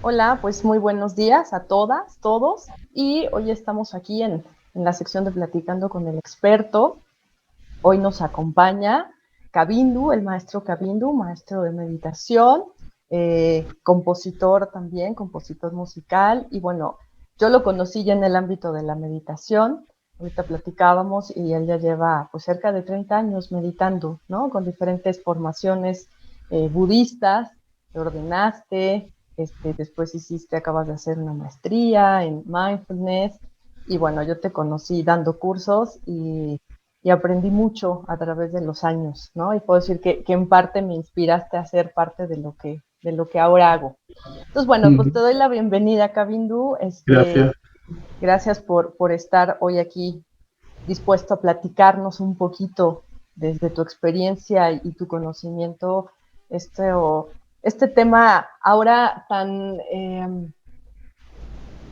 Hola, pues muy buenos días a todas, todos. Y hoy estamos aquí en la sección de Platicando con el Experto. Hoy nos acompaña Kabindu, el maestro Kabindu, maestro de meditación, compositor también, compositor musical. Y bueno, yo lo conocí ya en el ámbito de la meditación. Ahorita platicábamos y él ya lleva pues cerca de 30 años meditando, ¿no? Con diferentes formaciones budistas. Te ordenaste, después acabas de hacer una maestría en mindfulness. Y bueno, yo te conocí dando cursos y aprendí mucho a través de los años, ¿no? Y puedo decir que en parte me inspiraste a ser parte de lo que ahora hago. Entonces, bueno, pues te Ujú. doy la bienvenida, Kabindu. Gracias. Gracias por estar hoy aquí dispuesto a platicarnos un poquito desde tu experiencia y tu conocimiento, este tema ahora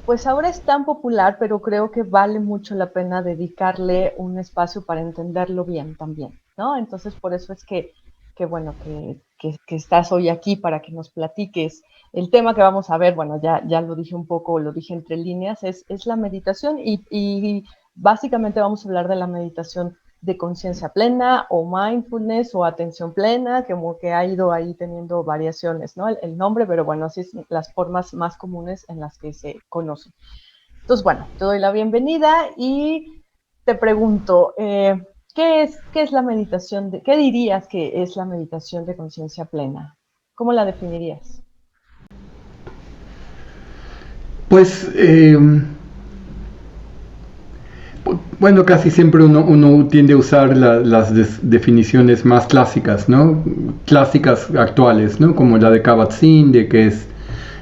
pues ahora es tan popular, pero creo que vale mucho la pena dedicarle un espacio para entenderlo bien también, ¿no? Entonces, por eso es que bueno, que estás hoy aquí para que nos platiques. El tema que vamos a ver, bueno, ya lo dije un poco, lo dije entre líneas, es la meditación y básicamente vamos a hablar de la meditación de conciencia plena o mindfulness o atención plena, como que ha ido ahí teniendo variaciones, ¿no? El nombre, pero bueno, así es las formas más comunes en las que se conocen. Entonces, bueno, te doy la bienvenida y te pregunto, qué es la meditación? ¿Qué dirías que es la meditación de conciencia plena? ¿Cómo la definirías? Pues, bueno, casi siempre uno tiende a usar las definiciones más clásicas, ¿no? Clásicas actuales, ¿no? Como la de Kabat-Zinn, de que es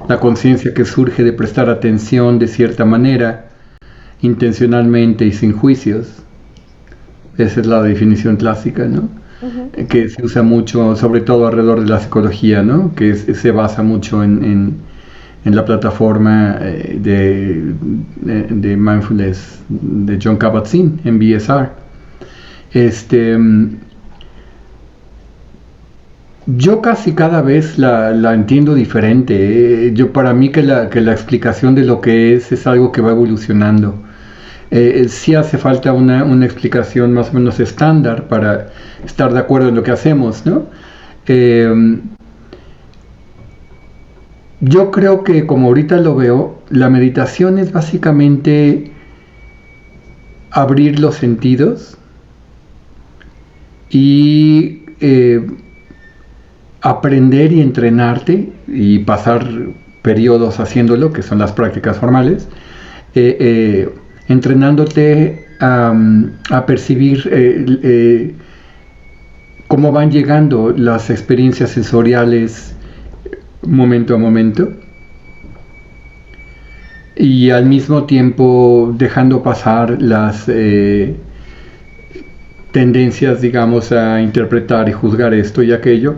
la conciencia que surge de prestar atención de cierta manera, intencionalmente y sin juicios. Esa es la definición clásica, ¿no? Ujú. Que se usa mucho, sobre todo alrededor de la psicología, ¿no? Que se basa mucho en la plataforma de mindfulness de John Kabat-Zinn en BSR. Este, yo casi cada vez la entiendo diferente. Yo para mí que la explicación de lo que es algo que va evolucionando. Sí hace falta una explicación más o menos estándar para estar de acuerdo en lo que hacemos, ¿no? Eh, yo creo que como ahorita lo veo, la meditación es básicamente abrir los sentidos y aprender y entrenarte y pasar periodos haciéndolo, que son las prácticas formales, entrenándote a percibir cómo van llegando las experiencias sensoriales momento a momento y al mismo tiempo dejando pasar las tendencias, digamos, a interpretar y juzgar esto y aquello.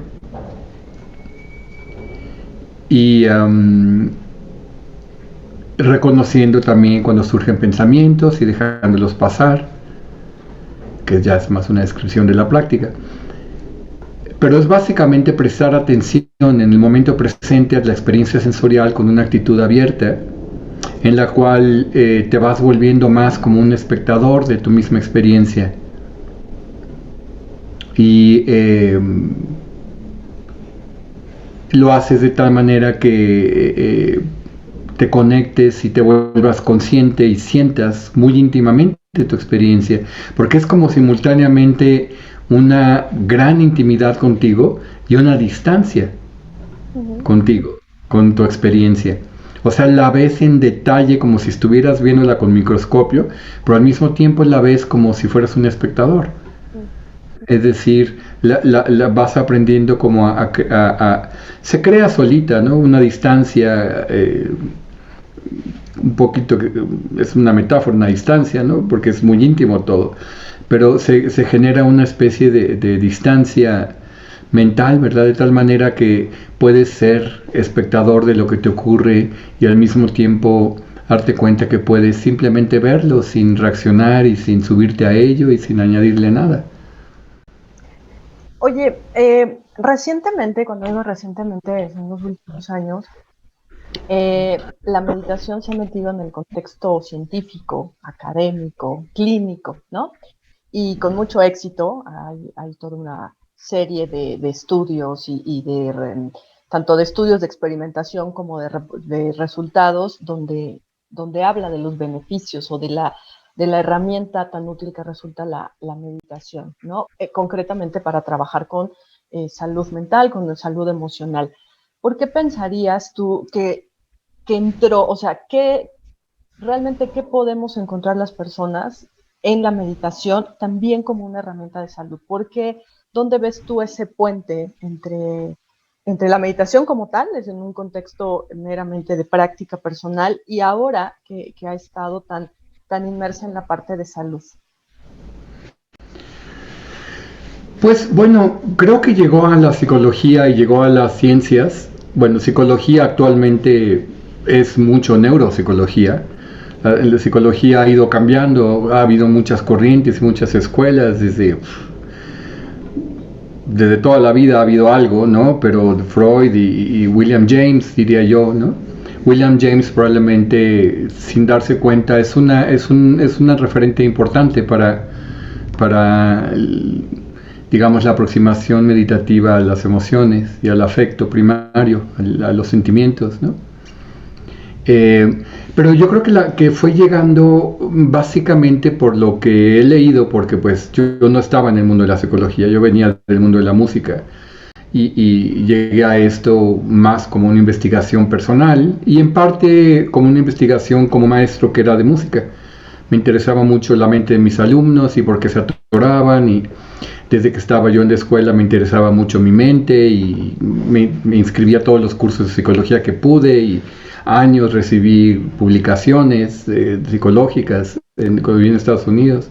Y reconociendo también cuando surgen pensamientos y dejándolos pasar, que ya es más una descripción de la práctica. Pero es básicamente prestar atención en el momento presente a la experiencia sensorial con una actitud abierta, en la cual te vas volviendo más como un espectador de tu misma experiencia. Y lo haces de tal manera que te conectes y te vuelvas consciente y sientas muy íntimamente tu experiencia, porque es como simultáneamente una gran intimidad contigo y una distancia Ujú. contigo, con tu experiencia. O sea, la ves en detalle como si estuvieras viéndola con microscopio, pero al mismo tiempo la ves como si fueras un espectador. Mm. Es decir, la vas aprendiendo como se crea solita, ¿no? Una distancia, un poquito, es una metáfora, una distancia, ¿no? Porque es muy íntimo todo. Pero se genera una especie de distancia mental, ¿verdad? De tal manera que puedes ser espectador de lo que te ocurre y al mismo tiempo darte cuenta que puedes simplemente verlo sin reaccionar y sin subirte a ello y sin añadirle nada. Oye, recientemente, cuando digo recientemente, en los últimos años, la meditación se ha metido en el contexto científico, académico, clínico, ¿no? Y con mucho éxito. Hay toda una serie de estudios tanto de estudios de experimentación como de resultados donde habla de los beneficios o de la herramienta tan útil que resulta la meditación, ¿no? Concretamente para trabajar con salud mental, con salud emocional. ¿Por qué pensarías tú que entró, o sea, realmente qué podemos encontrar las personas en la meditación también como una herramienta de salud? Porque ¿dónde ves tú ese puente entre la meditación como tal, es en un contexto meramente de práctica personal, y ahora que ha estado tan inmersa en la parte de salud? Pues bueno, creo que llegó a la psicología y llegó a las ciencias. Bueno, psicología actualmente es mucho neuropsicología. La psicología ha ido cambiando, ha habido muchas corrientes, muchas escuelas, desde toda la vida ha habido algo, ¿no? Pero Freud y William James, diría yo, ¿no? William James probablemente, sin darse cuenta, es una referente importante para digamos, la aproximación meditativa a las emociones y al afecto primario, a los sentimientos, ¿no? Pero yo creo que fue llegando básicamente por lo que he leído, porque pues yo no estaba en el mundo de la psicología, yo venía del mundo de la música y llegué a esto más como una investigación personal y en parte como una investigación como maestro que era de música. Me interesaba mucho la mente de mis alumnos y por qué se atoraban, y desde que estaba yo en la escuela me interesaba mucho mi mente y me inscribí a todos los cursos de psicología que pude, y años recibí publicaciones psicológicas cuando viví en Estados Unidos.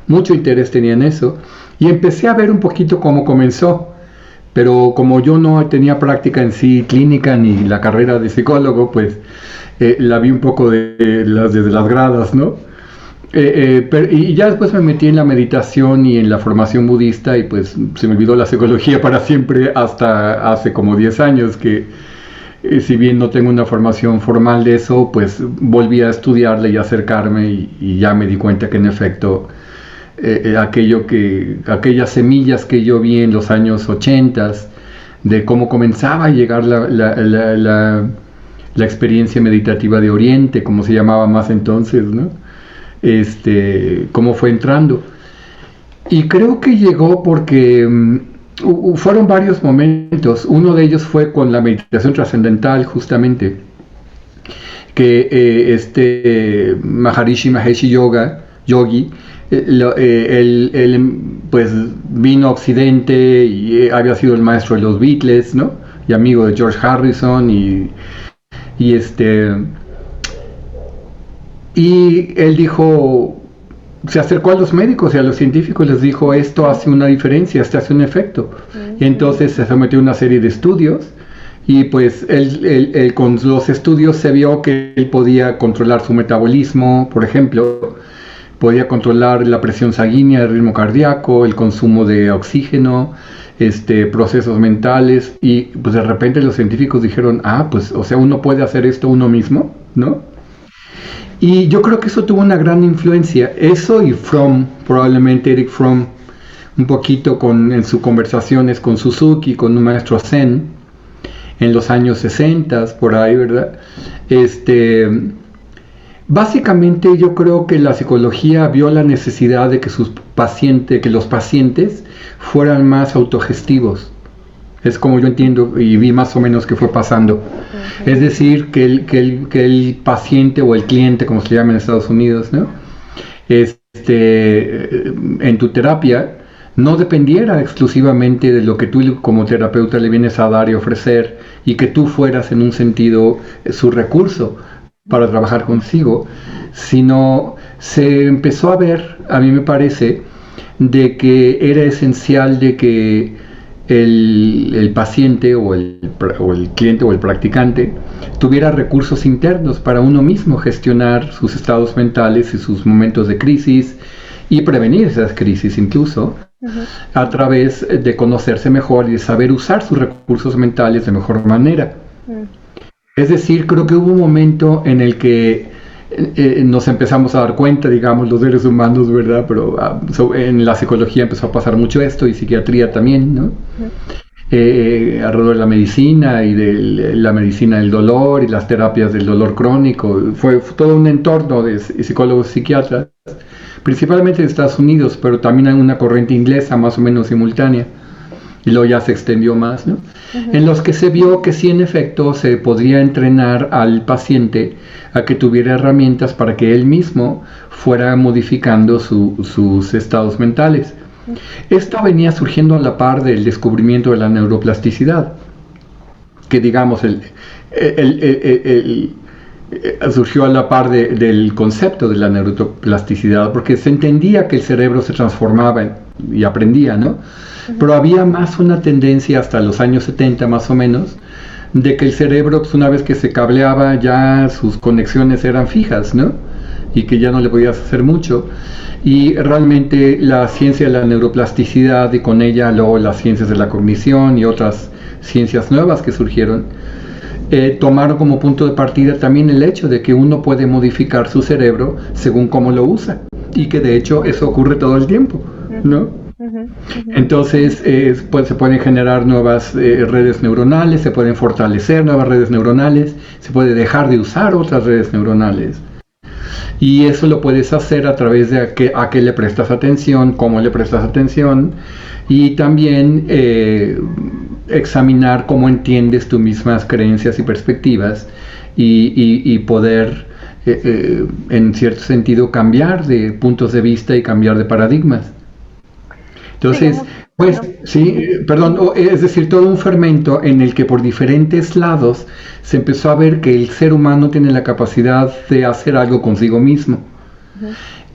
Mucho interés tenía en eso y empecé a ver un poquito cómo comenzó, pero como yo no tenía práctica en sí clínica ni la carrera de psicólogo, pues la vi un poco desde las gradas, ¿no? Y ya después me metí en la meditación y en la formación budista y pues se me olvidó la psicología para siempre, hasta hace como 10 años que si bien no tengo una formación formal de eso, pues volví a estudiarla y acercarme y ya me di cuenta que en efecto aquellas semillas que yo vi en los años 80 de cómo comenzaba a llegar la experiencia meditativa de Oriente, como se llamaba más entonces, ¿no? Cómo fue entrando. Y creo que llegó porque fueron varios momentos. Uno de ellos fue con la meditación trascendental, justamente, que Maharishi Mahesh Yogi, él pues vino a Occidente y había sido el maestro de los Beatles, ¿no? Y amigo de George Harrison y él dijo, se acercó a los médicos y a los científicos, les dijo, esto hace una diferencia, esto hace un efecto. Y entonces se sometió a una serie de estudios y pues él con los estudios se vio que él podía controlar su metabolismo, por ejemplo, podía controlar la presión sanguínea, el ritmo cardíaco, el consumo de oxígeno, procesos mentales, y pues de repente los científicos dijeron, pues o sea, uno puede hacer esto uno mismo, ¿no? Y yo creo que eso tuvo una gran influencia, eso y Fromm, probablemente Eric Fromm, un poquito en sus conversaciones con Suzuki, con un maestro Zen, en los años 60, por ahí, ¿verdad? Básicamente yo creo que la psicología vio la necesidad de que los pacientes fueran más autogestivos. Es como yo entiendo y vi más o menos que fue pasando. Okay. Es decir, que el paciente o el cliente, como se llama en Estados Unidos, ¿no? En tu terapia no dependiera exclusivamente de lo que tú como terapeuta le vienes a dar y ofrecer, y que tú fueras en un sentido su recurso para trabajar consigo, sino se empezó a ver, a mí me parece, de que era esencial de que el paciente o el cliente o el practicante tuviera recursos internos para uno mismo gestionar sus estados mentales y sus momentos de crisis y prevenir esas crisis incluso, a través de conocerse mejor y de saber usar sus recursos mentales de mejor manera. Es decir, creo que hubo un momento en el que nos empezamos a dar cuenta, digamos, los seres humanos, ¿verdad? Pero en la psicología empezó a pasar mucho esto y psiquiatría también, ¿no? Alrededor de la medicina y de la medicina del dolor y las terapias del dolor crónico. Fue todo un entorno de psicólogos y psiquiatras, principalmente de Estados Unidos, pero también hay una corriente inglesa más o menos simultánea, y luego ya se extendió más, ¿no? En los que se vio que sí, en efecto, se podría entrenar al paciente a que tuviera herramientas para que él mismo fuera modificando sus estados mentales. Esto venía surgiendo a la par del descubrimiento de la neuroplasticidad, que digamos surgió a la par del concepto de la neuroplasticidad, porque se entendía que el cerebro se transformaba y aprendía, ¿no? Pero había más una tendencia hasta los años 70 más o menos, de que el cerebro, pues una vez que se cableaba, ya sus conexiones eran fijas, ¿no? Y que ya no le podías hacer mucho. Y realmente la ciencia de la neuroplasticidad, y con ella luego las ciencias de la cognición y otras ciencias nuevas que surgieron, tomaron como punto de partida también el hecho de que uno puede modificar su cerebro según cómo lo usa, y que de hecho eso ocurre todo el tiempo, ¿no? Entonces se pueden generar nuevas redes neuronales, se pueden fortalecer nuevas redes neuronales, se puede dejar de usar otras redes neuronales. Y eso lo puedes hacer a través de a qué le prestas atención, cómo le prestas atención, y también examinar cómo entiendes tus mismas creencias y perspectivas, y poder en cierto sentido cambiar de puntos de vista y cambiar de paradigmas. Entonces, pues, sí, perdón, es decir, todo un fermento en el que por diferentes lados se empezó a ver que el ser humano tiene la capacidad de hacer algo consigo mismo.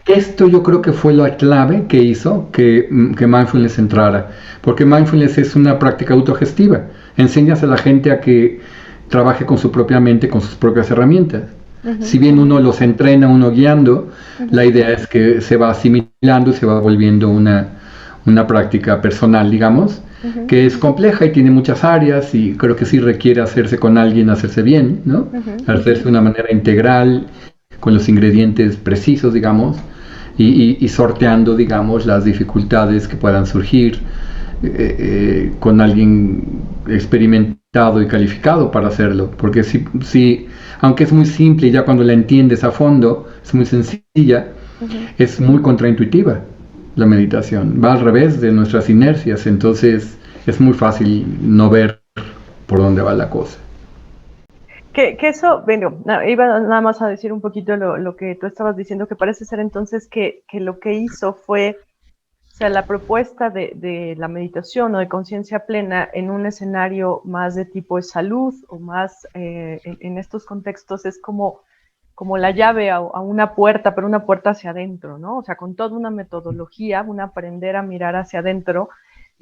Esto yo creo que fue la clave que hizo que mindfulness entrara, porque mindfulness es una práctica autogestiva. Enseñas a la gente a que trabaje con su propia mente, con sus propias herramientas. Si bien uno los entrena, uno guiando, la idea es que se va asimilando y se va volviendo una práctica personal, digamos, que es compleja y tiene muchas áreas, y creo que sí requiere hacerse con alguien, hacerse bien, ¿no? Hacerse de una manera integral, con los ingredientes precisos, digamos, y sorteando, digamos, las dificultades que puedan surgir con alguien experimentado y calificado para hacerlo, porque si aunque es muy simple y ya cuando la entiendes a fondo, es muy sencilla, es muy contraintuitiva. La meditación va al revés de nuestras inercias, entonces es muy fácil no ver por dónde va la cosa. Que eso, bueno, iba nada más a decir un poquito lo que tú estabas diciendo, que parece ser entonces que lo que hizo fue, o sea, la propuesta de la meditación o de conciencia plena en un escenario más de tipo de salud o más en estos contextos es como la llave a una puerta, pero una puerta hacia adentro, ¿no? O sea, con toda una metodología, un aprender a mirar hacia adentro,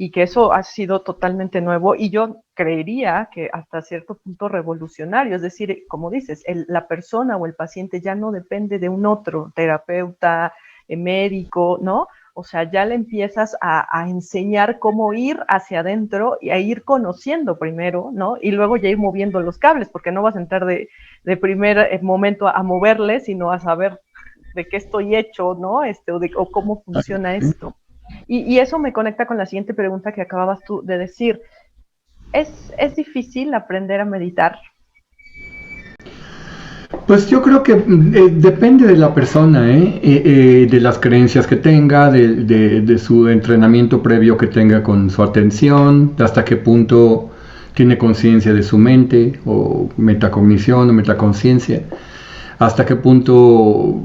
y que eso ha sido totalmente nuevo, y yo creería que hasta cierto punto revolucionario, es decir, como dices, la persona o el paciente ya no depende de un otro terapeuta, médico, ¿no? O sea, ya le empiezas a enseñar cómo ir hacia adentro y a ir conociendo primero, ¿no? Y luego ya ir moviendo los cables, porque no vas a entrar de primer momento a moverle, sino a saber de qué estoy hecho, ¿no? O cómo funciona esto. Y eso me conecta con la siguiente pregunta que acababas tú de decir. ¿Es difícil aprender a meditar? Pues yo creo que depende de la persona, de las creencias que tenga, de su entrenamiento previo que tenga con su atención, hasta qué punto tiene conciencia de su mente, o metacognición o metaconciencia, hasta qué punto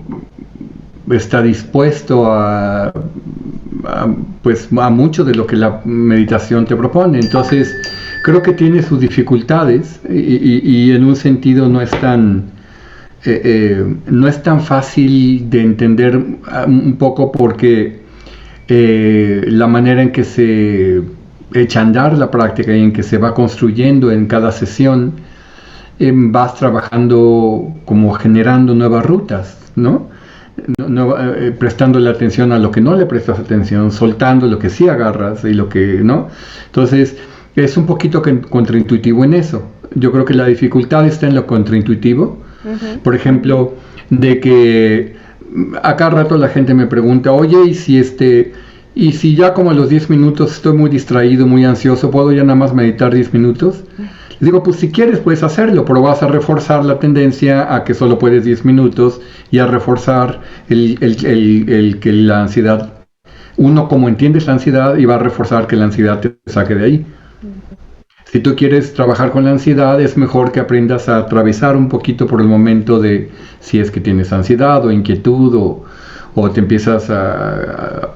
está dispuesto a mucho de lo que la meditación te propone. Entonces creo que tiene sus dificultades, y en un sentido no es tan fácil de entender, un poco porque la manera en que se echa a andar la práctica y en que se va construyendo en cada sesión, vas trabajando como generando nuevas rutas, ¿no? prestándole atención a lo que no le prestas atención, soltando lo que sí agarras y lo que no. Entonces, es un poquito contraintuitivo en eso. Yo creo que la dificultad está en lo contraintuitivo. Por ejemplo, de que a cada rato la gente me pregunta, oye, y si ya como a los 10 minutos estoy muy distraído, muy ansioso, ¿puedo ya nada más meditar 10 minutos? Les digo, pues si quieres puedes hacerlo, pero vas a reforzar la tendencia a que solo puedes 10 minutos y a reforzar el que la ansiedad, uno como entiendes la ansiedad y va a reforzar que la ansiedad te saque de ahí. Si tú quieres trabajar con la ansiedad, es mejor que aprendas a atravesar un poquito por el momento de si es que tienes ansiedad o inquietud o te empiezas a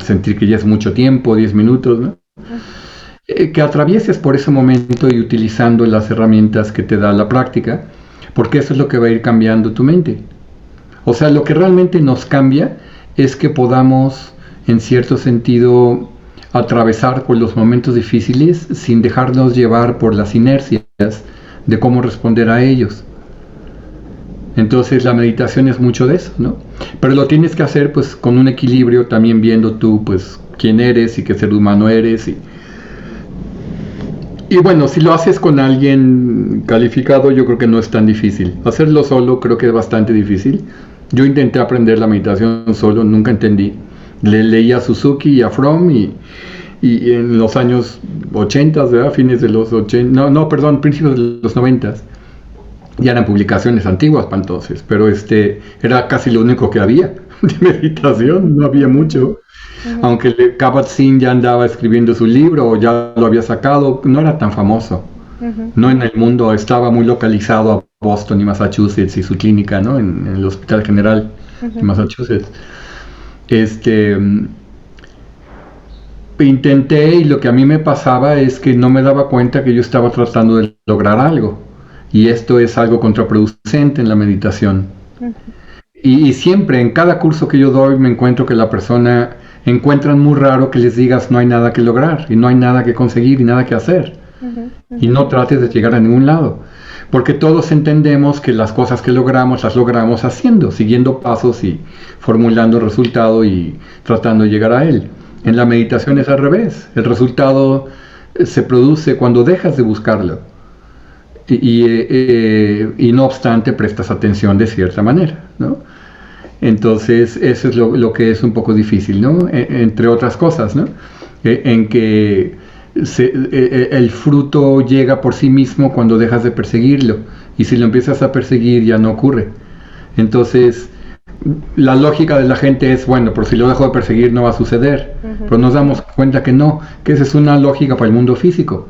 sentir que ya es mucho tiempo, 10 minutos, ¿no? Que atravieses por ese momento y utilizando las herramientas que te da la práctica, porque eso es lo que va a ir cambiando tu mente. O sea, lo que realmente nos cambia es que podamos, en cierto sentido, atravesar por los momentos difíciles sin dejarnos llevar por las inercias de cómo responder a ellos. Entonces la meditación es mucho de eso, ¿no? Pero lo tienes que hacer pues con un equilibrio, también viendo tú pues quién eres y qué ser humano eres. Y bueno, si lo haces con alguien calificado, yo creo que no es tan difícil. Hacerlo solo creo que es bastante difícil. Yo intenté aprender la meditación solo, nunca entendí. Le leí a Suzuki y a Fromm y en los años 80, ¿verdad? Fines de los 80, perdón, principios de los 90. Ya eran publicaciones antiguas para entonces, pero era casi lo único que había de meditación, no había mucho. Aunque Kabat-Zinn ya andaba escribiendo su libro o ya lo había sacado, no era tan famoso. No en el mundo, estaba muy localizado a Boston y Massachusetts y su clínica, ¿no? En el Hospital General de Massachusetts. Intenté y lo que a mí me pasaba es que no me daba cuenta que yo estaba tratando de lograr algo. Y esto es algo contraproducente en la meditación. Y siempre, en cada curso que yo doy, me encuentro que la persona encuentran muy raro que les digas no hay nada que lograr, y no hay nada que conseguir, y nada que hacer. Y no trates de llegar a ningún lado. Porque todos entendemos que las cosas que logramos, las logramos haciendo, siguiendo pasos y formulando el resultado y tratando de llegar a él. En la meditación es al revés. El resultado se produce cuando dejas de buscarlo. Y no obstante prestas atención de cierta manera, ¿no? Entonces eso es lo que es un poco difícil, ¿no? Entre otras cosas, ¿no? En que el fruto llega por sí mismo cuando dejas de perseguirlo, y si lo empiezas a perseguir ya no ocurre. Entonces la lógica de la gente es, bueno, pero si lo dejo de perseguir no va a suceder. Pero nos damos cuenta que no, que esa es una lógica para el mundo físico.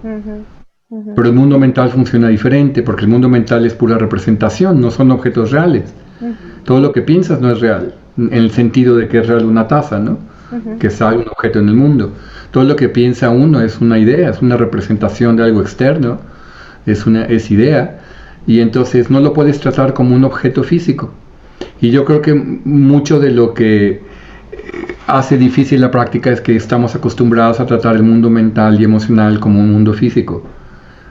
Pero el mundo mental funciona diferente, porque el mundo mental es pura representación, no son objetos reales. Todo lo que piensas no es real, en el sentido de que es real una taza, ¿no? Que es un objeto en el mundo. Todo lo que piensa uno es una idea, es una representación de algo externo, es idea, y entonces no lo puedes tratar como un objeto físico. Y yo creo que mucho de lo que hace difícil la práctica es que estamos acostumbrados a tratar el mundo mental y emocional como un mundo físico,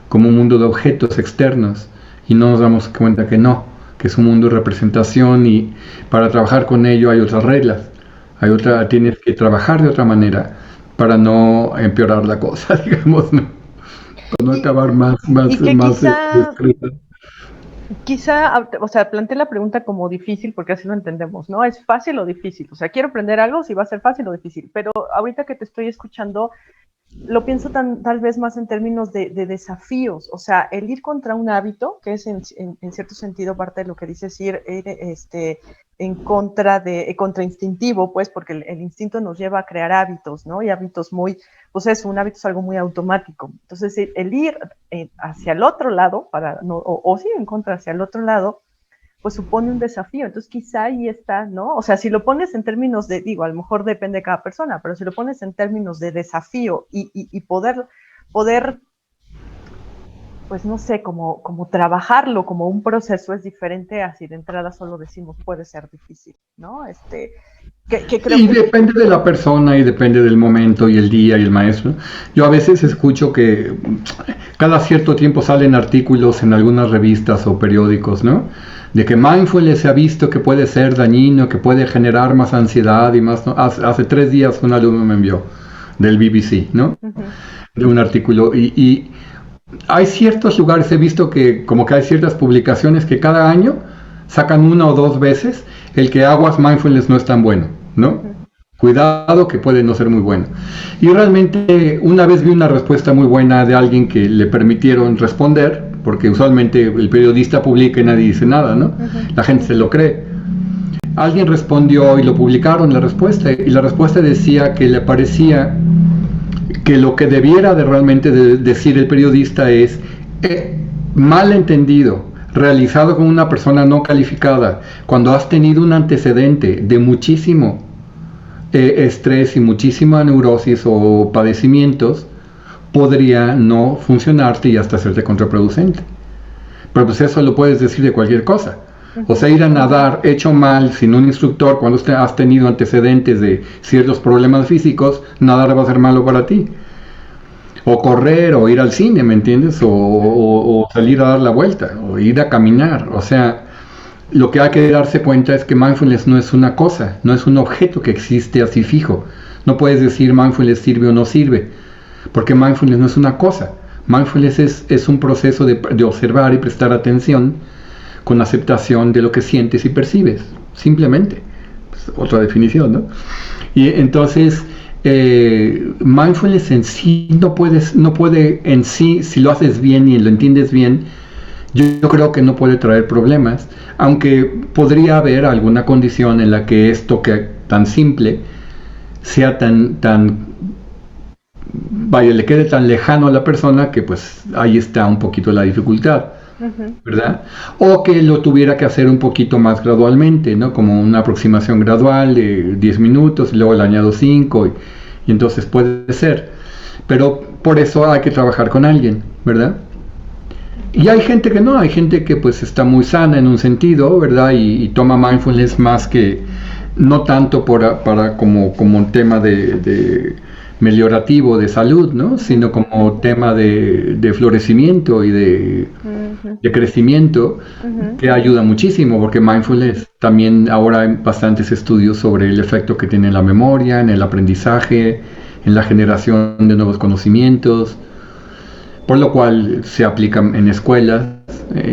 como un mundo de objetos externos, y no nos damos cuenta que no, que es un mundo de representación, y para trabajar con ello hay otras reglas, tienes que trabajar de otra manera para no empeorar la cosa, digamos, ¿no? Para no acabar más quizá, o sea, planteé la pregunta como difícil porque así lo entendemos, ¿no? ¿Es fácil o difícil? O sea, quiero aprender algo, si va a ser fácil o difícil, pero ahorita que te estoy escuchando, lo pienso tal vez más en términos de desafíos, o sea, el ir contra un hábito, que es en cierto sentido parte de lo que dices, ir en contra instintivo, pues, porque el instinto nos lleva a crear hábitos, ¿no? Y hábitos pues un hábito es algo muy automático. Entonces, el ir hacia el otro lado, o sí, en contra hacia el otro lado, pues supone un desafío. Entonces quizá ahí está, ¿no? O sea, si lo pones en términos a lo mejor depende de cada persona, pero si lo pones en términos de desafío y poder, pues no sé, como trabajarlo como un proceso es diferente a si de entrada solo decimos puede ser difícil, ¿no? Que creo Y que... depende de la persona y depende del momento y el día y el maestro. Yo a veces escucho que cada cierto tiempo salen artículos en algunas revistas o periódicos, ¿no? De que mindfulness se ha visto que puede ser dañino, que puede generar más ansiedad y más, ¿no? Hace 3 días un alumno me envió del BBC, ¿no? Ujú. De un artículo y hay ciertos lugares, he visto que como que hay ciertas publicaciones que cada año sacan 1 o 2 veces el que aguas mindfulness no es tan bueno, ¿no? Cuidado que puede no ser muy bueno. Y realmente una vez vi una respuesta muy buena de alguien que le permitieron responder, porque usualmente el periodista publica y nadie dice nada, ¿no? La gente se lo cree. Alguien respondió y lo publicaron la respuesta, y la respuesta decía que le parecía que lo que debiera de realmente decir el periodista es mal entendido, realizado con una persona no calificada, cuando has tenido un antecedente de muchísimo estrés y muchísima neurosis o padecimientos, podría no funcionarte y hasta hacerte contraproducente. Pero pues eso lo puedes decir de cualquier cosa. O sea, ir a nadar hecho mal, sin un instructor, cuando has tenido antecedentes de ciertos problemas físicos, nadar va a ser malo para ti. O correr, o ir al cine, ¿me entiendes? O salir a dar la vuelta, o ir a caminar. O sea, lo que hay que darse cuenta es que mindfulness no es una cosa, no es un objeto que existe así fijo. No puedes decir mindfulness sirve o no sirve, porque mindfulness no es una cosa. Mindfulness es un proceso de observar y prestar atención con aceptación de lo que sientes y percibes, simplemente. Pues, otra definición, ¿no? Y entonces, mindfulness en sí no puede en sí, si lo haces bien y lo entiendes bien, yo creo que no puede traer problemas, aunque podría haber alguna condición en la que esto que tan simple sea vaya, le quede tan lejano a la persona que pues ahí está un poquito la dificultad, ¿verdad? O que lo tuviera que hacer un poquito más gradualmente, ¿no? Como una aproximación gradual de 10 minutos y luego le añado 5 y entonces puede ser. Pero por eso hay que trabajar con alguien, ¿verdad? Y hay gente que no, hay gente que pues está muy sana en un sentido, ¿verdad? Y toma mindfulness más que, no tanto para como un tema de meliorativo de salud, ¿no? Sino como tema de florecimiento y de crecimiento, que ayuda muchísimo, porque mindfulness también ahora hay bastantes estudios sobre el efecto que tiene en la memoria, en el aprendizaje, en la generación de nuevos conocimientos, por lo cual se aplica en escuelas,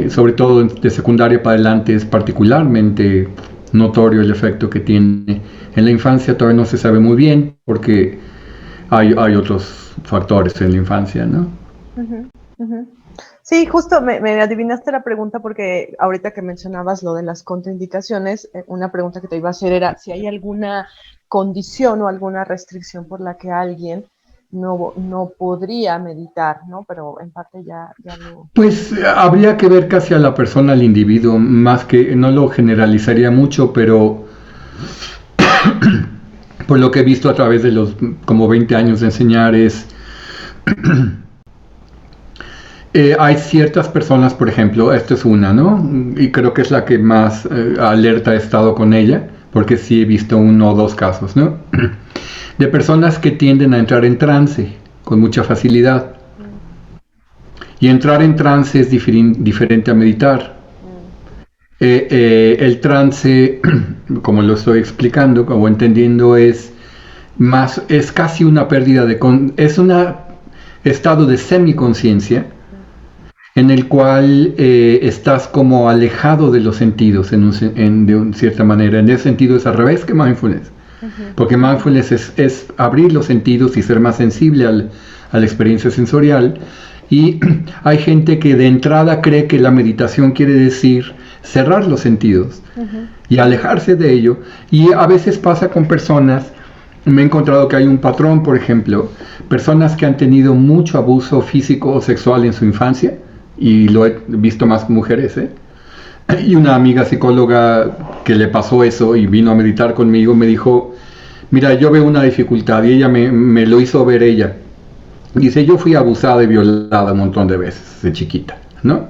sobre todo de secundaria para adelante es particularmente notorio el efecto que tiene. En la infancia todavía no se sabe muy bien porque hay otros factores en la infancia, ¿no? Sí, justo me adivinaste la pregunta porque ahorita que mencionabas lo de las contraindicaciones, una pregunta que te iba a hacer era si hay alguna condición o alguna restricción por la que alguien no podría meditar, ¿no? Pero en parte ya lo... Pues habría que ver casi a la persona, al individuo, más que, no lo generalizaría mucho, pero por lo que he visto a través de los como 20 años de enseñar es... hay ciertas personas, por ejemplo, esta es una, ¿no? Y creo que es la que más alerta he estado con ella, porque sí he visto 1 o 2 casos, ¿no? De personas que tienden a entrar en trance con mucha facilidad. Y entrar en trance es diferente a meditar. El trance, como lo estoy explicando o entendiendo, es casi una pérdida es un estado de semiconciencia en el cual estás como alejado de los sentidos de cierta manera. En ese sentido es al revés que mindfulness. Porque mindfulness es abrir los sentidos y ser más sensible a la experiencia sensorial. Y hay gente que de entrada cree que la meditación quiere decir cerrar los sentidos y alejarse de ello. Y a veces pasa con personas, me he encontrado que hay un patrón, por ejemplo, personas que han tenido mucho abuso físico o sexual en su infancia, y lo he visto más mujeres, Y una amiga psicóloga que le pasó eso y vino a meditar conmigo me dijo, mira, yo veo una dificultad, y ella me lo hizo ver ella. Dice, yo fui abusada y violada un montón de veces de chiquita, ¿no?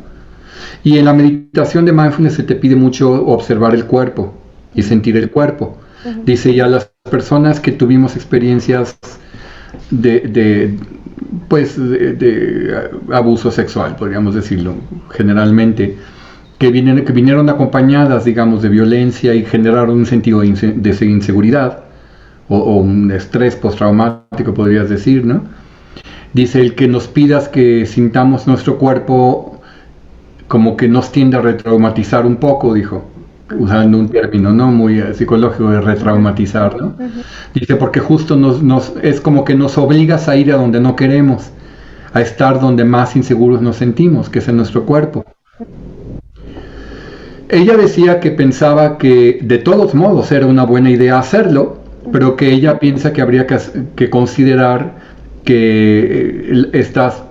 Y en la meditación de mindfulness se te pide mucho observar el cuerpo y sentir el cuerpo. Dice, y a las personas que tuvimos experiencias de abuso sexual, podríamos decirlo, generalmente, que vinieron acompañadas, digamos, de violencia y generaron un sentido de inseguridad o un estrés postraumático, podrías decir, ¿no? Dice, el que nos pidas que sintamos nuestro cuerpo como que nos tiende a retraumatizar un poco, dijo, usando un término, ¿no?, muy psicológico, de retraumatizar, ¿no? Dice, porque justo es como que nos obligas a ir a donde no queremos, a estar donde más inseguros nos sentimos, que es en nuestro cuerpo. Ella decía que pensaba que de todos modos era una buena idea hacerlo, pero que ella piensa que habría que considerar que estás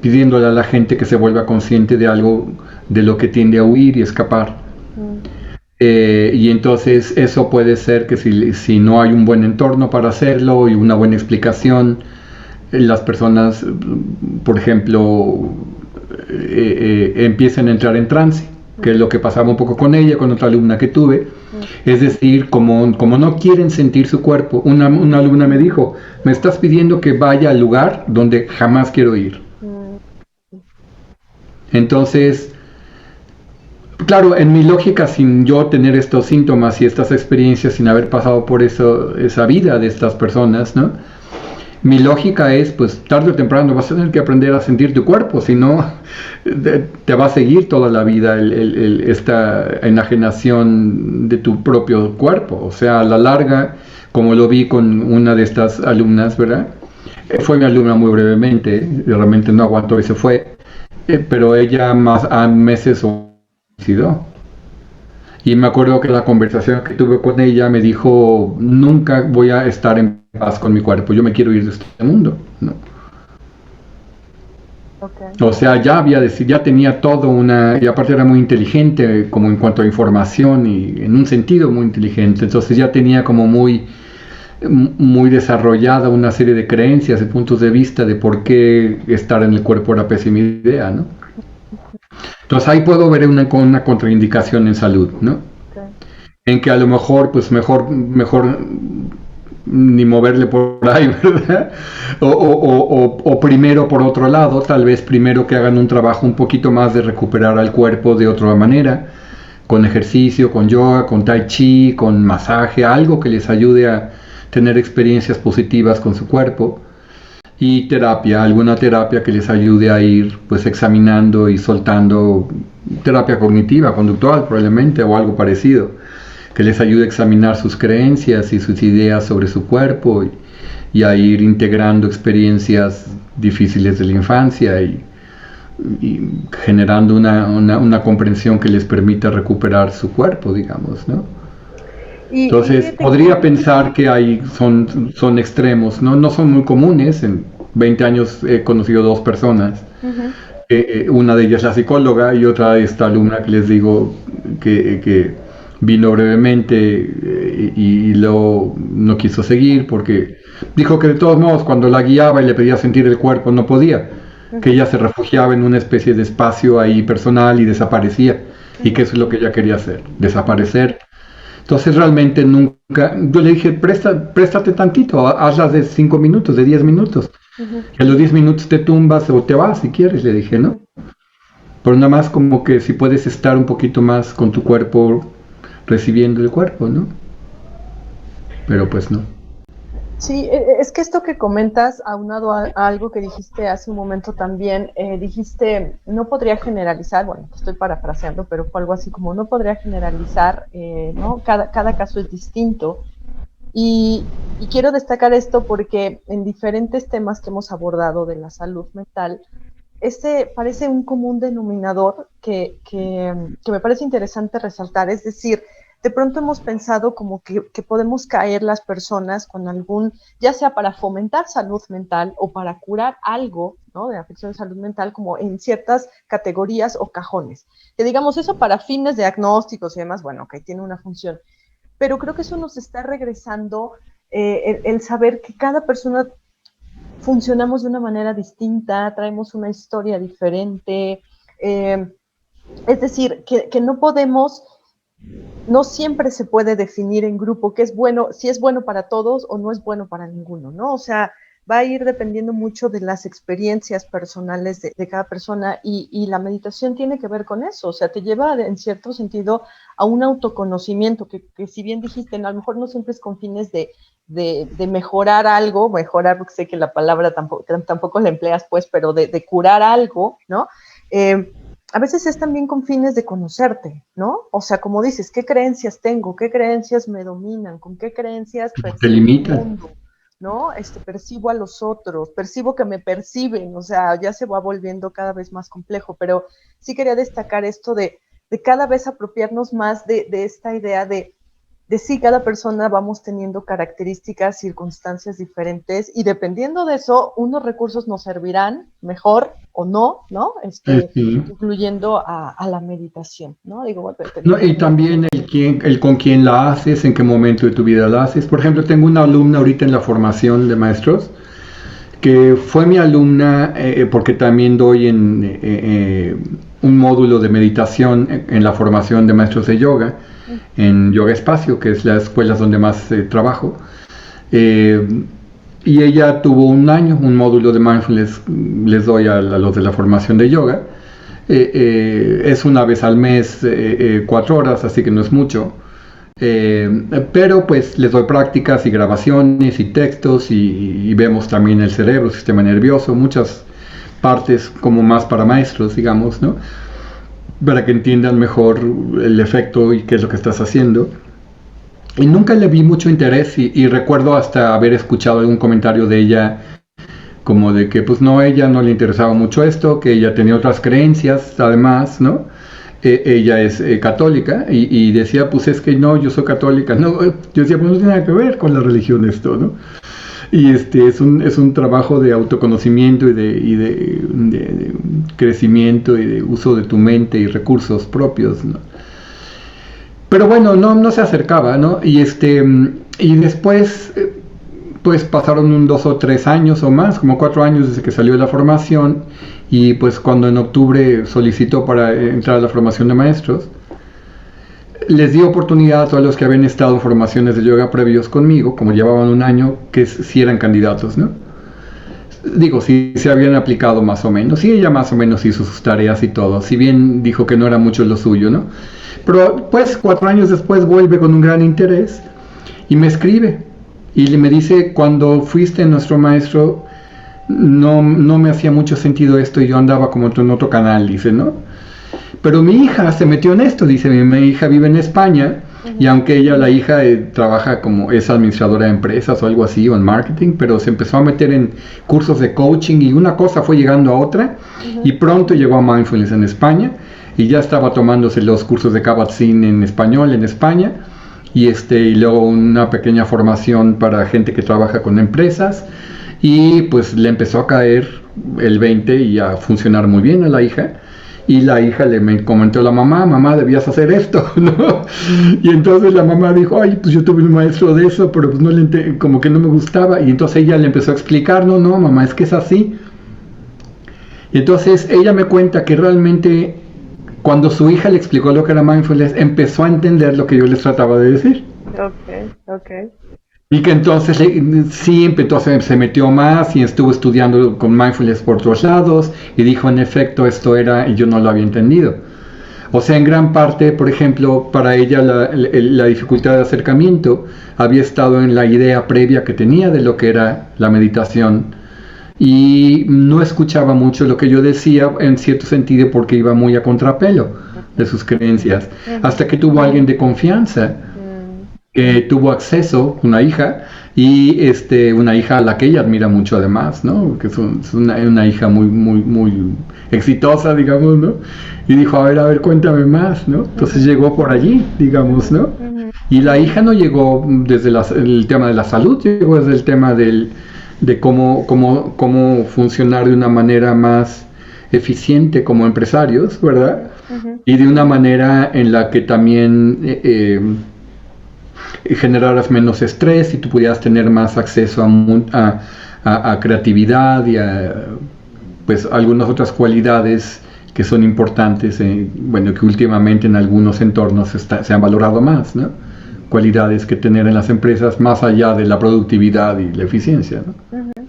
pidiéndole a la gente que se vuelva consciente de algo de lo que tiende a huir y escapar. Y entonces eso puede ser que si no hay un buen entorno para hacerlo y una buena explicación, las personas, por ejemplo, empiecen a entrar en trance, que es lo que pasaba un poco con ella, con otra alumna que tuve. Es decir, como no quieren sentir su cuerpo, una alumna me dijo, me estás pidiendo que vaya al lugar donde jamás quiero ir. Entonces, claro, en mi lógica, sin yo tener estos síntomas y estas experiencias, sin haber pasado por esa vida de estas personas, ¿no?, mi lógica es, pues tarde o temprano vas a tener que aprender a sentir tu cuerpo, si no te va a seguir toda la vida esta enajenación de tu propio cuerpo. O sea, a la larga, como lo vi con una de estas alumnas, ¿verdad? Fue mi alumna muy brevemente, realmente no aguantó y se fue, pero ella a meses suicidó. Y me acuerdo que la conversación que tuve con ella me dijo, nunca voy a estar en paz con mi cuerpo, yo me quiero ir de este mundo, ¿no? Okay. O sea, ya tenía todo y aparte era muy inteligente como en cuanto a información y en un sentido muy inteligente, entonces ya tenía como muy desarrollada una serie de creencias y puntos de vista de por qué estar en el cuerpo era pésima idea, ¿no? Entonces ahí puedo ver una contraindicación en salud, ¿no? Okay. En que a lo mejor, pues mejor ni moverle por ahí, ¿verdad? O primero por otro lado, tal vez primero que hagan un trabajo un poquito más de recuperar al cuerpo de otra manera, con ejercicio, con yoga, con tai chi, con masaje, algo que les ayude a tener experiencias positivas con su cuerpo. Y alguna terapia que les ayude a ir pues examinando y soltando, terapia cognitiva, conductual probablemente, o algo parecido, que les ayude a examinar sus creencias y sus ideas sobre su cuerpo y a ir integrando experiencias difíciles de la infancia y generando una comprensión que les permita recuperar su cuerpo, digamos, ¿no? Entonces, podría pensar que son extremos, no son muy comunes. En 20 años he conocido 2 personas. Una de ellas es la psicóloga y otra esta alumna que les digo que vino brevemente y luego no quiso seguir porque dijo que de todos modos cuando la guiaba y le pedía sentir el cuerpo no podía, que ella se refugiaba en una especie de espacio ahí personal y desaparecía, y que eso es lo que ella quería hacer, desaparecer. Entonces realmente nunca, yo le dije, préstate tantito, hazlas de 5 minutos, de 10 minutos. Y a los 10 minutos te tumbas o te vas si quieres, le dije, ¿no? Pero nada más como que si puedes estar un poquito más con tu cuerpo, recibiendo el cuerpo, ¿no? Pero pues no. Sí, es que esto que comentas, aunado a algo que dijiste hace un momento también, dijiste, no podría generalizar, bueno, estoy parafraseando, pero fue algo así como, no podría generalizar, ¿no? Cada caso es distinto. Y quiero destacar esto porque en diferentes temas que hemos abordado de la salud mental, parece un común denominador que me parece interesante resaltar, es decir, de pronto hemos pensado como que podemos caer las personas con ya sea para fomentar salud mental o para curar algo, ¿no?, de afección de salud mental, como en ciertas categorías o cajones. Que digamos eso para fines diagnósticos y demás, bueno, que tiene una función. Pero creo que eso nos está regresando el saber que cada persona funcionamos de una manera distinta, traemos una historia diferente. Es decir, que no podemos no siempre se puede definir en grupo qué es bueno, si es bueno para todos o no es bueno para ninguno, ¿no? O sea, va a ir dependiendo mucho de las experiencias personales de cada persona y la meditación tiene que ver con eso, o sea, te lleva en cierto sentido a un autoconocimiento que si bien dijiste, a lo mejor no siempre es con fines de mejorar algo, mejorar, porque sé que la palabra tampoco la empleas, pues, pero de curar algo, ¿no? A veces es también con fines de conocerte, ¿no? O sea, como dices, ¿qué creencias tengo? ¿Qué creencias me dominan? ¿Con qué creencias Te percibo el limitan. mundo? ¿No? Percibo a los otros, percibo que me perciben, o sea, ya se va volviendo cada vez más complejo, pero sí quería destacar esto de cada vez apropiarnos más de esta idea de sí, cada persona vamos teniendo características, circunstancias diferentes y dependiendo de eso, unos recursos nos servirán mejor o no, ¿no? Sí. Incluyendo a la meditación, ¿no? Digo, bueno, No, y también el con quién la haces, en qué momento de tu vida la haces. Por ejemplo, tengo una alumna ahorita en la formación de maestros que fue mi alumna porque también doy un módulo de meditación en la formación de maestros de yoga, en Yoga Espacio, que es la escuela donde más trabajo. Y ella tuvo un año, un módulo de mindfulness, les doy a los de la formación de yoga. Es una vez al mes, 4 horas, así que no es mucho. Pero pues les doy prácticas y grabaciones y textos y vemos también el cerebro, el sistema nervioso, muchas partes como más para maestros, digamos, ¿no? Para que entiendan mejor el efecto y qué es lo que estás haciendo. Y nunca le vi mucho interés y recuerdo hasta haber escuchado algún comentario de ella como de que pues no, ella no le interesaba mucho esto, que ella tenía otras creencias además, ¿no? Ella es católica y decía, pues es que no, yo soy católica, no, yo decía, pues no tiene nada que ver con la religión esto, ¿no? Y es un trabajo de autoconocimiento y de crecimiento y de uso de tu mente y recursos propios, ¿no? Pero bueno, no se acercaba, ¿no? Y después, pues pasaron 2 o 3 años o más, como 4 años desde que salió de la formación, y pues cuando en octubre solicitó para entrar a la formación de maestros, les di oportunidad a todos los que habían estado en formaciones de yoga previos conmigo, como llevaban un año, que si eran candidatos, ¿no? Digo, si se habían aplicado más o menos, y ella más o menos hizo sus tareas y todo, si bien dijo que no era mucho lo suyo, ¿no? Pero pues 4 años después vuelve con un gran interés y me escribe y me dice, cuando fuiste nuestro maestro no me hacía mucho sentido esto y yo andaba como en otro canal, dice, ¿no? Pero mi hija se metió en esto, dice, mi hija vive en España y aunque ella, la hija, trabaja como es administradora de empresas o algo así, o en marketing, pero se empezó a meter en cursos de coaching y una cosa fue llegando a otra y pronto llegó a Mindfulness en España y ya estaba tomándose los cursos de Kabat-Zinn en español en España y luego una pequeña formación para gente que trabaja con empresas y pues le empezó a caer el 20 y a funcionar muy bien a la hija. Y la hija me comentó a la mamá, debías hacer esto, ¿no? Y entonces la mamá dijo, ay, pues yo tuve un maestro de eso, pero pues como que no me gustaba. Y entonces ella le empezó a explicar, no, mamá, es que es así. Y entonces ella me cuenta que realmente cuando su hija le explicó lo que era mindfulness, empezó a entender lo que yo les trataba de decir. Ok. Y que entonces entonces se metió más y estuvo estudiando con mindfulness por otros lados y dijo, en efecto, esto era, y yo no lo había entendido. O sea, en gran parte, por ejemplo, para ella la dificultad de acercamiento había estado en la idea previa que tenía de lo que era la meditación y no escuchaba mucho lo que yo decía en cierto sentido porque iba muy a contrapelo de sus creencias, hasta que tuvo alguien de confianza que tuvo acceso, una hija, y una hija a la que ella admira mucho además, ¿no? Que es una hija muy exitosa, digamos, ¿no? Y dijo, a ver, cuéntame más, ¿no? Entonces llegó por allí, digamos, ¿no? Y la hija no llegó desde el tema de la salud, llegó desde el tema de cómo funcionar de una manera más eficiente como empresarios, ¿verdad? Y de una manera en la que también generaras menos estrés y tú pudieras tener más acceso a creatividad y a pues algunas otras cualidades que son importantes, bueno, que últimamente en algunos entornos se han valorado más, ¿no? Cualidades que tener en las empresas más allá de la productividad y la eficiencia, ¿no? Uh-huh.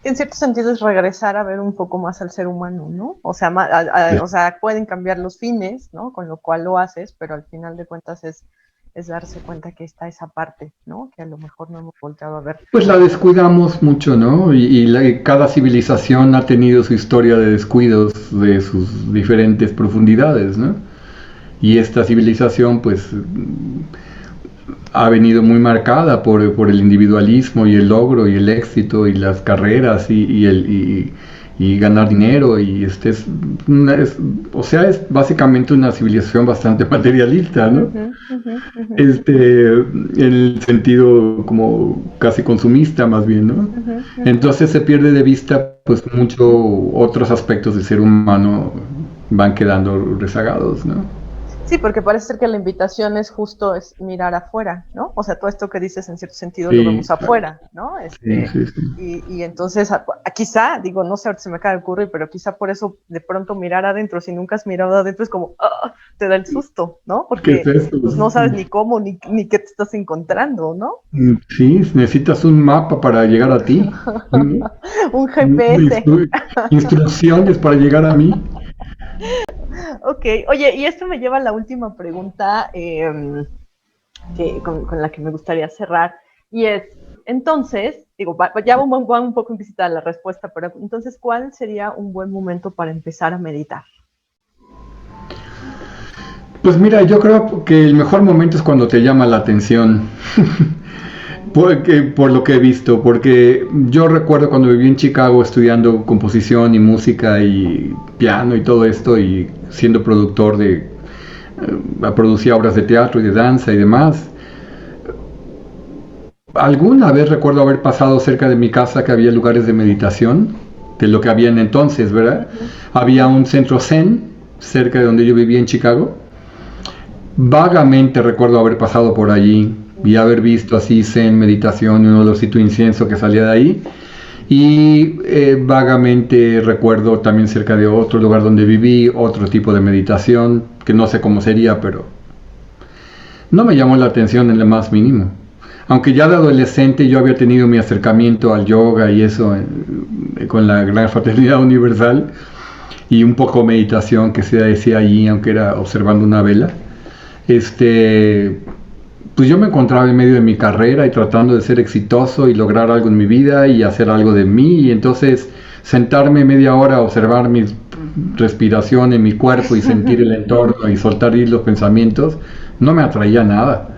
En cierto sentido es regresar a ver un poco más al ser humano, ¿no? O sea, o sea, pueden cambiar los fines, ¿no? Con lo cual lo haces, pero al final de cuentas es darse cuenta que está esa parte, ¿no? Que a lo mejor no hemos volteado a ver. Pues la descuidamos mucho, ¿no? Cada civilización ha tenido su historia de descuidos de sus diferentes profundidades, ¿no? Y esta civilización, pues, ha venido muy marcada por el individualismo y el logro y el éxito y las carreras y ganar dinero y o sea, es básicamente una civilización bastante materialista, ¿no? En el sentido como casi consumista más bien, ¿no? Entonces se pierde de vista pues mucho otros aspectos del ser humano van quedando rezagados, ¿no? Sí, porque parece ser que la invitación es justo es mirar afuera, ¿no? O sea, todo esto que dices en cierto sentido sí, lo vemos afuera, ¿no? Sí. Y entonces, quizá, digo, no sé, ahorita se me acaba de ocurrir, pero quizá por eso de pronto mirar adentro, si nunca has mirado adentro, es como, te da el susto, ¿no? Porque pues, no sabes ni cómo, ni qué te estás encontrando, ¿no? Sí, necesitas un mapa para llegar a ti. Un GPS. Instrucciones para llegar a mí. Ok, oye, y esto me lleva a la última pregunta con la que me gustaría cerrar, y es, entonces, digo, ya va un poco implícita la respuesta, pero entonces, ¿cuál sería un buen momento para empezar a meditar? Pues mira, yo creo que el mejor momento es cuando te llama la atención. Por lo que he visto, porque yo recuerdo cuando viví en Chicago estudiando composición y música y piano y todo esto y siendo productor producía obras de teatro y de danza y demás. Alguna vez recuerdo haber pasado cerca de mi casa que había lugares de meditación, de lo que habían entonces, ¿verdad? Había un centro zen cerca de donde yo vivía en Chicago. Vagamente recuerdo haber pasado por allí y haber visto así zen, meditación y un olorcito de incienso que salía de ahí. Y vagamente recuerdo también cerca de otro lugar donde viví otro tipo de meditación, que no sé cómo sería, pero no me llamó la atención en lo más mínimo. Aunque ya de adolescente yo había tenido mi acercamiento al yoga y eso con la Gran Fraternidad Universal y un poco meditación que se decía allí, aunque era observando una vela. Pues yo me encontraba en medio de mi carrera y tratando de ser exitoso y lograr algo en mi vida y hacer algo de mí, y entonces sentarme media hora a observar mi respiración en mi cuerpo y sentir el entorno y soltar ir los pensamientos, no me atraía nada.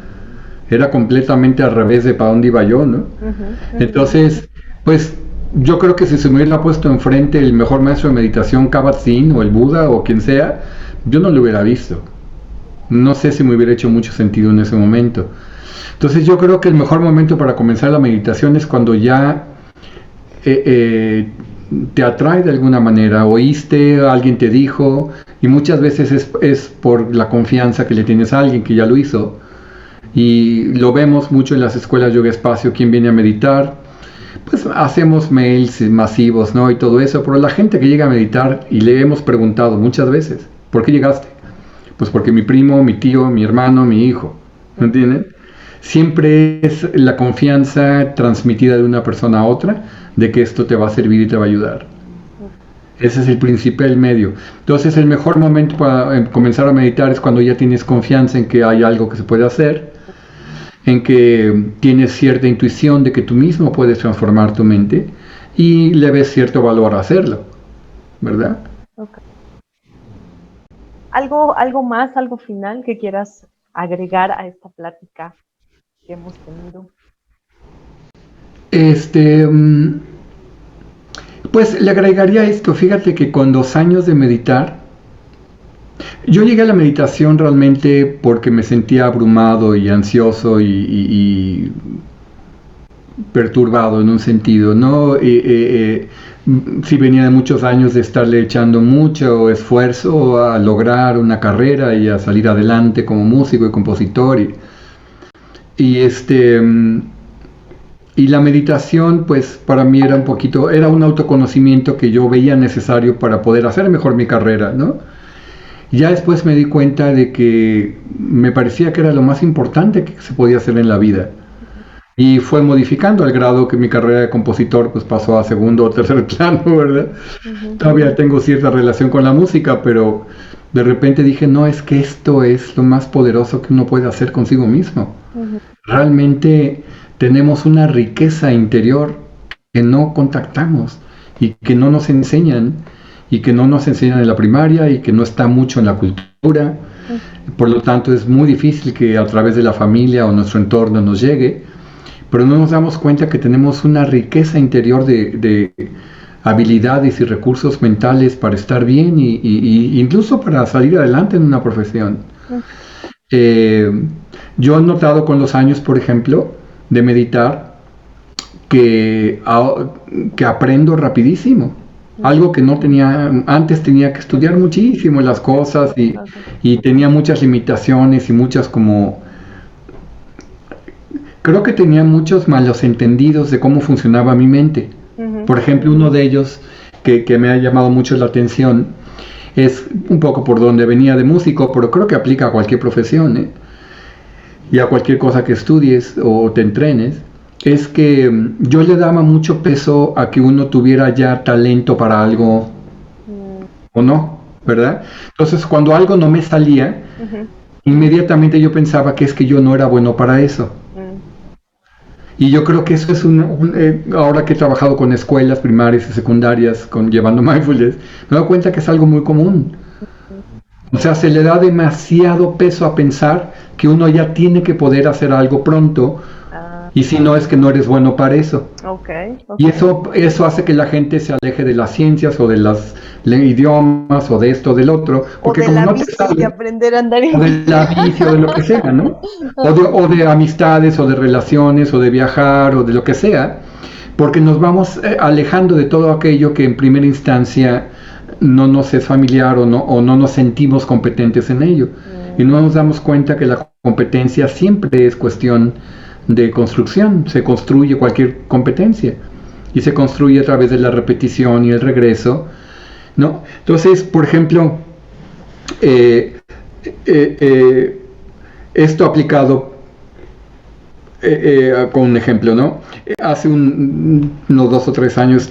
Era completamente al revés de para dónde iba yo, ¿no? Entonces, pues yo creo que si se me hubiera puesto enfrente el mejor maestro de meditación, Kabat-Zinn o el Buda o quien sea, yo no lo hubiera visto. No sé si me hubiera hecho mucho sentido en ese momento. Entonces yo creo que el mejor momento para comenzar la meditación es cuando ya te atrae de alguna manera, oíste, alguien te dijo, y muchas veces es por la confianza que le tienes a alguien que ya lo hizo. Y lo vemos mucho en las escuelas Yoga Espacio, quien viene a meditar, pues hacemos mails masivos, ¿no? Y todo eso, pero la gente que llega a meditar, y le hemos preguntado muchas veces, ¿por qué llegaste? Pues porque mi primo, mi tío, mi hermano, mi hijo, ¿me entienden? Siempre es la confianza transmitida de una persona a otra de que esto te va a servir y te va a ayudar. Ese es el principal medio. Entonces el mejor momento para comenzar a meditar es cuando ya tienes confianza en que hay algo que se puede hacer, en que tienes cierta intuición de que tú mismo puedes transformar tu mente y le ves cierto valor a hacerlo, ¿verdad? Okay. ¿Algo más, algo final que quieras agregar a esta plática que hemos tenido? Pues le agregaría esto. Fíjate que con 2 años de meditar, yo llegué a la meditación realmente porque me sentía abrumado y ansioso y perturbado en un sentido, ¿no? Sí, venía de muchos años de estarle echando mucho esfuerzo a lograr una carrera y a salir adelante como músico y compositor. Y la meditación, pues para mí era era un autoconocimiento que yo veía necesario para poder hacer mejor mi carrera, ¿no? Ya después me di cuenta de que me parecía que era lo más importante que se podía hacer en la vida. Y fue modificando al grado que mi carrera de compositor pues pasó a segundo o tercer plano, ¿verdad? Todavía tengo cierta relación con la música, pero de repente dije, no, es que esto es lo más poderoso que uno puede hacer consigo mismo. Realmente tenemos una riqueza interior que no contactamos y que no nos enseñan, y que no nos enseñan en la primaria y que no está mucho en la cultura. Por lo tanto, es muy difícil que a través de la familia o nuestro entorno nos llegue, pero no nos damos cuenta que tenemos una riqueza interior de habilidades y recursos mentales para estar bien y incluso para salir adelante en una profesión. Yo he notado con los años, por ejemplo, de meditar, que aprendo rapidísimo. Algo que no tenía, antes tenía que estudiar muchísimo las cosas y tenía muchas limitaciones y muchas creo que tenía muchos malos entendidos de cómo funcionaba mi mente. Por ejemplo, uno de ellos que me ha llamado mucho la atención es un poco por donde venía de músico, pero creo que aplica a cualquier profesión, ¿eh? Y a cualquier cosa que estudies o te entrenes. Es que yo le daba mucho peso a que uno tuviera ya talento para algo o no, ¿verdad? Entonces, cuando algo no me salía, inmediatamente yo pensaba que es que yo no era bueno para eso. Y yo creo que eso es ahora que he trabajado con escuelas primarias y secundarias, llevando mindfulness, me doy cuenta que es algo muy común. O sea, se le da demasiado peso a pensar que uno ya tiene que poder hacer algo pronto, y si no, es que no eres bueno para eso. Y eso hace que la gente se aleje de las ciencias o de los idiomas o de esto o del otro. Porque o de como la no bici, te sale, aprender a andar en o de la bici o de lo que sea, ¿no? O de amistades o de relaciones o de viajar o de lo que sea. Porque nos vamos alejando de todo aquello que en primera instancia no nos es familiar o no nos sentimos competentes en ello. Y no nos damos cuenta que la competencia siempre es cuestión de construcción. Se construye cualquier competencia y se construye a través de la repetición y el regreso, ¿no? Entonces, por ejemplo, esto aplicado con un ejemplo, ¿no? Hace unos 2 o 3 años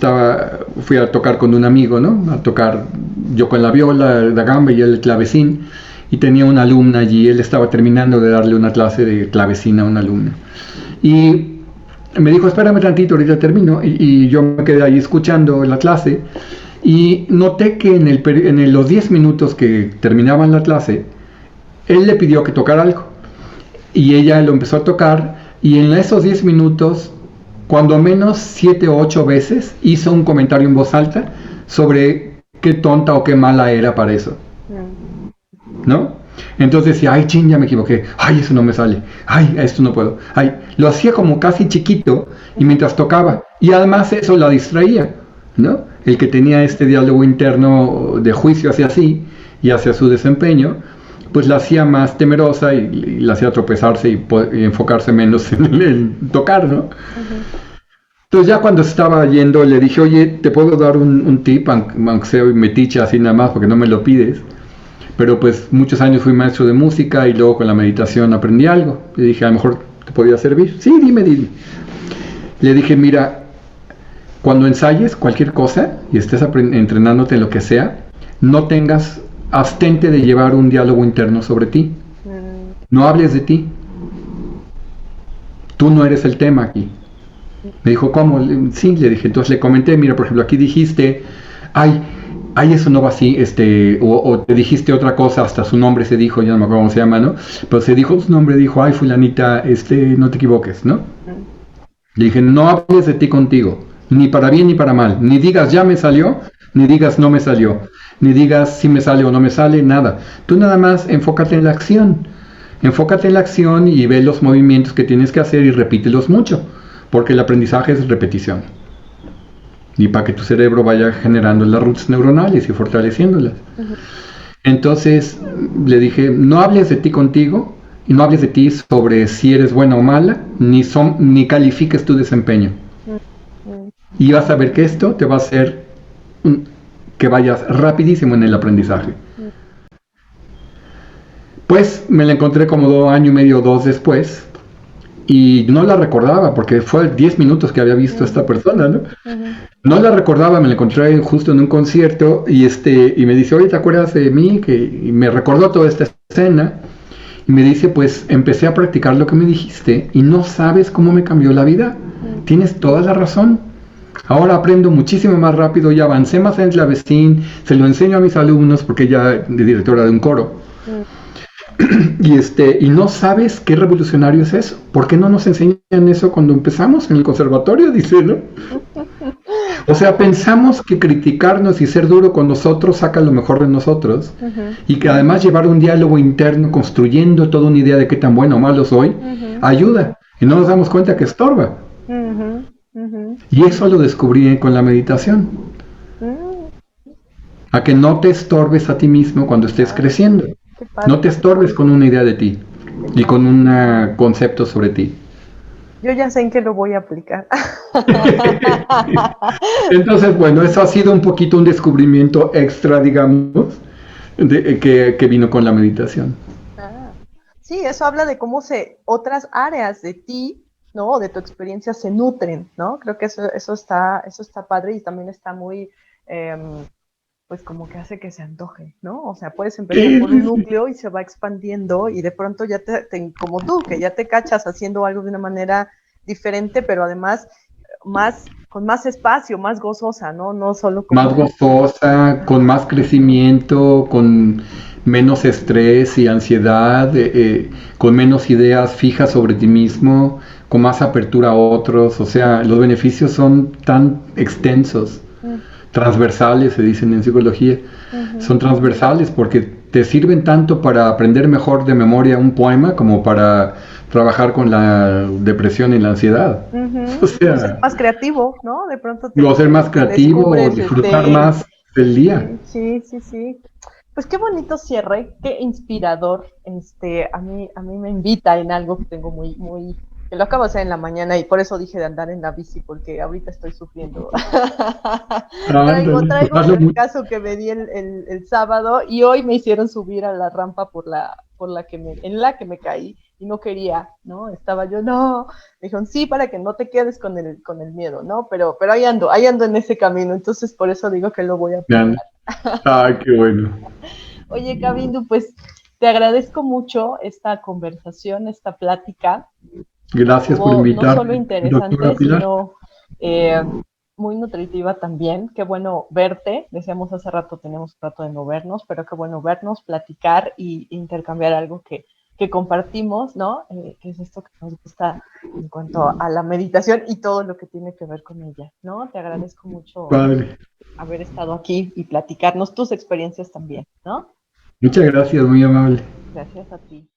fui a tocar con un amigo, ¿no? A tocar yo con la viola, la gamba y él el clavecín, y tenía una alumna allí. Él estaba terminando de darle una clase de clavecín a una alumna. Y me dijo, espérame tantito, ahorita termino. Y yo me quedé ahí escuchando la clase y noté que en los 10 minutos que terminaban la clase, él le pidió que tocara algo. Y ella lo empezó a tocar, y en esos 10 minutos, cuando menos 7 o 8 veces, hizo un comentario en voz alta sobre qué tonta o qué mala era para eso. ¿No? Entonces decía, ay, ching, ya me equivoqué, ay, eso no me sale, ay, esto no puedo, ay, lo hacía como casi chiquito y mientras tocaba, y además eso la distraía, ¿no? El que tenía este diálogo interno de juicio hacia sí y hacia su desempeño, pues la hacía más temerosa y la hacía tropezarse y enfocarse menos en el tocar, ¿no? Entonces ya cuando estaba yendo le dije, oye, ¿te puedo dar un tip, aunque sea metiche así nada más, porque no me lo pides? Pero pues muchos años fui maestro de música y luego con la meditación aprendí algo. Le dije, a lo mejor te podía servir. Sí, dime. Le dije, mira, cuando ensayes cualquier cosa y estés entrenándote en lo que sea, abstente de llevar un diálogo interno sobre ti. No hables de ti. Tú no eres el tema aquí. Me dijo, ¿cómo? Sí, le dije. Entonces le comenté, mira, por ejemplo, aquí dijiste, ay, eso no va así, o te dijiste otra cosa, hasta su nombre se dijo, ya no me acuerdo cómo se llama, ¿no? Pero se dijo su nombre, dijo, ay, fulanita, no te equivoques, ¿no? Le dije, no hables de ti contigo, ni para bien ni para mal, ni digas ya me salió, ni digas no me salió, ni digas si me sale o no me sale, nada. Tú nada más enfócate en la acción y ve los movimientos que tienes que hacer y repítelos mucho, porque el aprendizaje es repetición. Y para que tu cerebro vaya generando las rutas neuronales y fortaleciéndolas. Entonces le dije, no hables de ti contigo, y no hables de ti sobre si eres buena o mala, ni califiques tu desempeño. Y vas a ver que esto te va a hacer que vayas rapidísimo en el aprendizaje. Pues me la encontré como 2 años y medio, 2 después, y no la recordaba porque fue 10 minutos que había visto a esta persona, ¿no? No la recordaba, me la encontré justo en un concierto y me dice, oye, ¿te acuerdas de mí? Y me recordó toda esta escena y me dice, pues empecé a practicar lo que me dijiste y no sabes cómo me cambió la vida. Tienes toda la razón. Ahora aprendo muchísimo más rápido y avancé más en la vecina, se lo enseño a mis alumnos porque ella es directora de un coro. Y no sabes qué revolucionario es eso. ¿Por qué no nos enseñan eso cuando empezamos en el conservatorio? Dice, ¿no? O sea, pensamos que criticarnos y ser duro con nosotros saca lo mejor de nosotros y que además llevar un diálogo interno construyendo toda una idea de qué tan bueno o malo soy ayuda y no nos damos cuenta que estorba. Y eso lo descubrí con la meditación. A que no te estorbes a ti mismo cuando estés creciendo. No te estorbes con una idea de ti y con un concepto sobre ti. Yo ya sé en qué lo voy a aplicar. Entonces, bueno, eso ha sido un poquito un descubrimiento extra, digamos, que vino con la meditación. Sí, eso habla de cómo otras áreas de ti, ¿no? De tu experiencia se nutren, ¿no? Creo que eso está padre y también está muy, pues como que hace que se antoje, ¿no? O sea, puedes empezar por un núcleo y se va expandiendo y de pronto ya como tú, que ya te cachas haciendo algo de una manera diferente, pero además con más espacio, más gozosa, ¿no? No solo como... Más gozosa, con más crecimiento, con menos estrés y ansiedad, con menos ideas fijas sobre ti mismo, con más apertura a otros. O sea, los beneficios son tan extensos, transversales, se dicen en psicología. Son transversales porque te sirven tanto para aprender mejor de memoria un poema como para trabajar con la depresión y la ansiedad. O sea, ser más creativo, ¿no? De pronto ser más creativo o disfrutar más del día. Sí. Pues qué bonito cierre, qué inspirador. A mí me invita en algo que tengo que lo acabo de hacer en la mañana y por eso dije de andar en la bici, porque ahorita estoy sufriendo. traigo el caso que me di el sábado y hoy me hicieron subir a la rampa en la que me caí y no quería, ¿no? Estaba yo, no. Me dijeron, sí, para que no te quedes con el miedo, ¿no? Pero ahí ando en ese camino, entonces por eso digo que lo voy a aplicar. Ay, qué bueno. Oye, Kabindu, pues te agradezco mucho esta conversación, esta plática. Gracias por invitarme. No solo interesante, sino muy nutritiva también. Qué bueno verte. Decíamos hace rato, tenemos un rato de no vernos, pero qué bueno vernos, platicar e intercambiar algo que compartimos, ¿no? Que es esto que nos gusta en cuanto a la meditación y todo lo que tiene que ver con ella, ¿no? Te agradezco mucho haber estado aquí y platicarnos tus experiencias también, ¿no? Muchas gracias, muy amable. Gracias a ti.